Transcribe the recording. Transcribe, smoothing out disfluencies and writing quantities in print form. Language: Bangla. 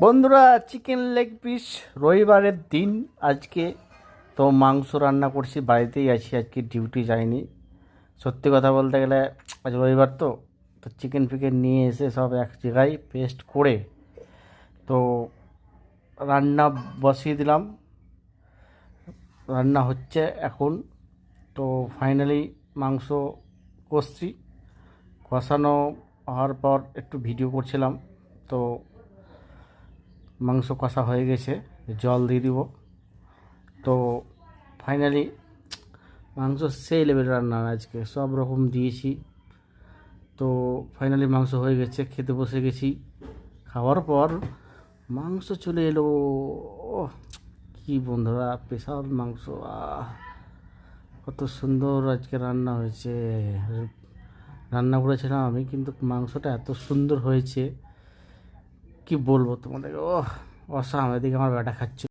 বন্ধুরা, চিকেন লেগ পিস, রবিবারের দিন আজকে। তো মাংস রান্না করছি, বাড়িতেই আছি, আজকে ডিউটি যাইনি। সত্যি কথা বলতে গেলে আজ রবিবার তো তো চিকেন ফিকেন নিয়ে এসে সব এক জায়গায় পেস্ট করে তো রান্না বসিয়ে দিলাম। রান্না হচ্ছে এখন। তো ফাইনালি মাংস কষছি। কষানো হওয়ার পর একটু ভিডিও করছিলাম। তো মাংস কষা হয়ে গেছে, জল দিয়ে দিব। তো ফাইনালি মাংস সেই লেভেল রান্না আজকে, সব রকম দিয়েছি। তো ফাইনালি মাংস হয়ে গেছে, খেতে বসে গেছি। খাওয়ার পর মাংস চলে এলো। ওহ, কি বন্ধুরা, স্পেশাল মাংস! কত সুন্দর আজকে রান্না হয়েছে। রান্না করেছিলাম আমি, কিন্তু মাংসটা এত সুন্দর হয়েছে কি বলবো তোমাদেরকে। ওহ, অসাম! এদিকে আমার বেটা খাচ্ছে।